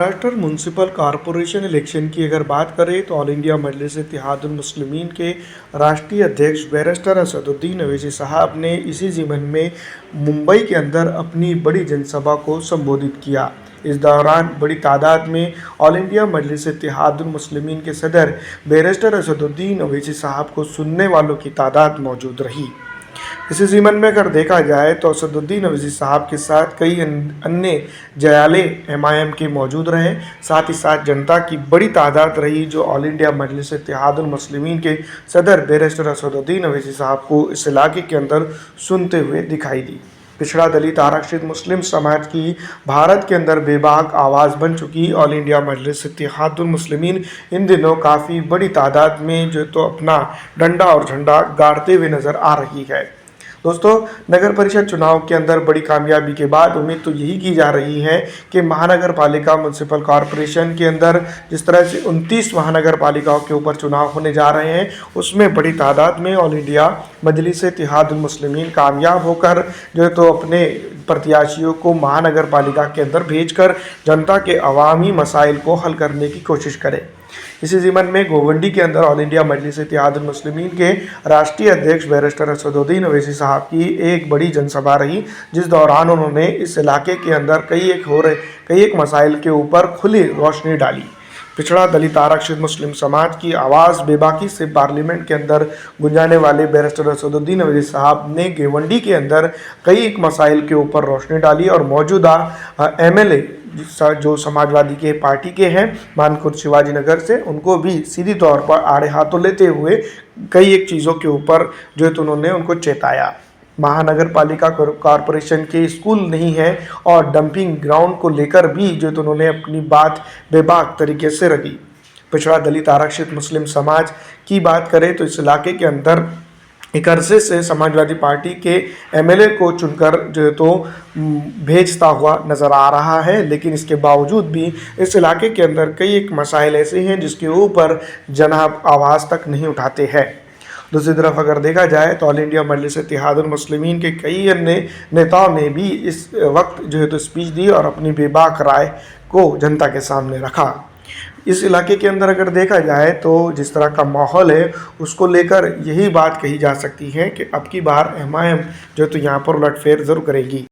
Maharashtra municipal corporation election की अगर बात करें तो ऑल इंडिया मजलिस इत्तेहादुल मुस्लिमीन के राष्ट्रीय अध्यक्ष बैरिस्टर असदुद्दीन अवैसी साहब ने इसी ज़िमन में मुंबई के अंदर अपनी बड़ी जनसभा को संबोधित किया। इस दौरान बड़ी तादाद में ऑल इंडिया मजलिस इत्तेहादुल मुस्लिमीन के सदर बैरिस्टर असदुद्दीन अवैसी साहब को सुनने वालों की तादाद मौजूद रही। इसी ज़िमन में अगर देखा जाए तो असदुद्दीन अवैसी साहब के साथ कई अन्य जयाले एमआईएम के मौजूद रहे। साथ ही साथ जनता की बड़ी तादाद रही जो ऑल इंडिया मजलिस इत्तेहादुल मुस्लिमीन के सदर बैरिस्टर असदुद्दीन अवैसी साहब को इस इलाके के अंदर सुनते हुए दिखाई दी। पिछड़ा दलित आरक्षित मुस्लिम समाज की भारत के अंदर बेबाक आवाज़ बन चुकी ऑल इंडिया मजलिस इत्तेहादुल मुस्लिमीन इन दिनों काफ़ी बड़ी तादाद में जो तो अपना डंडा और झंडा गाड़ते हुए नज़र आ रही है। दोस्तों, नगर परिषद चुनाव के अंदर बड़ी कामयाबी के बाद उम्मीद तो यही की जा रही है कि महानगर पालिका म्यूनसिपल कॉरपोरेशन के अंदर जिस तरह से 29 महानगर पालिकाओं के ऊपर चुनाव होने जा रहे हैं उसमें बड़ी तादाद में ऑल इंडिया मजलिस इत्तेहादुल मुस्लिमीन कामयाब होकर जो है तो अपने प्रत्याशियों को महानगर पालिका के अंदर भेजकर जनता के अवामी मसाइल को हल करने की कोशिश करें। इसी ज़िमन में गोवंडी के अंदर ऑल इंडिया मजलिस इत्तेहादुल मुस्लिमीन के राष्ट्रीय अध्यक्ष बैरिस्टर असदुद्दीन अवैसी साहब की एक बड़ी जनसभा रही, जिस दौरान उन्होंने इस इलाके के अंदर कई एक मसाइल के ऊपर खुली रोशनी डाली। पिछड़ा दलित आरक्षित मुस्लिम समाज की आवाज़ बेबाकी से पार्लियामेंट के अंदर गुंजाने वाले बैरिस्टर असदुद्दीन अवैसी साहब ने गोवंडी के अंदर कई एक मसाइल के ऊपर रोशनी डाली और मौजूदा एमएलए जो समाजवादी के पार्टी के हैं मानखुर्द शिवाजी नगर से, उनको भी सीधी तौर पर आड़े हाथों लेते हुए कई एक चीज़ों के ऊपर जो है तो उन्होंने उनको चेताया। महानगर पालिका कॉरपोरेशन के स्कूल नहीं है और डंपिंग ग्राउंड को लेकर भी जो तो उन्होंने अपनी बात बेबाक तरीके से रखी। पिछड़ा दलित आरक्षित मुस्लिम समाज की बात करें तो इस इलाके के अंदर एक अरसे से समाजवादी पार्टी के एमएलए को चुनकर जो है तो भेजता हुआ नज़र आ रहा है, लेकिन इसके बावजूद भी इस इलाके के अंदर कई एक मसाइल ऐसे हैं जिसके ऊपर जनाब आवाज़ तक नहीं उठाते हैं। दूसरी तरफ अगर देखा जाए तो ऑल इंडिया मजलिस इत्तेहादुल मुस्लिमीन के कई अन्य नेताओं ने भी इस वक्त जो है तो स्पीच दी और अपनी बेबाक राय को जनता के सामने रखा। इस इलाके के अंदर अगर देखा जाए तो जिस तरह का माहौल है उसको लेकर यही बात कही जा सकती है कि अब की बार एमआईएम जो है तो यहाँ पर उलटफेर ज़रूर करेगी।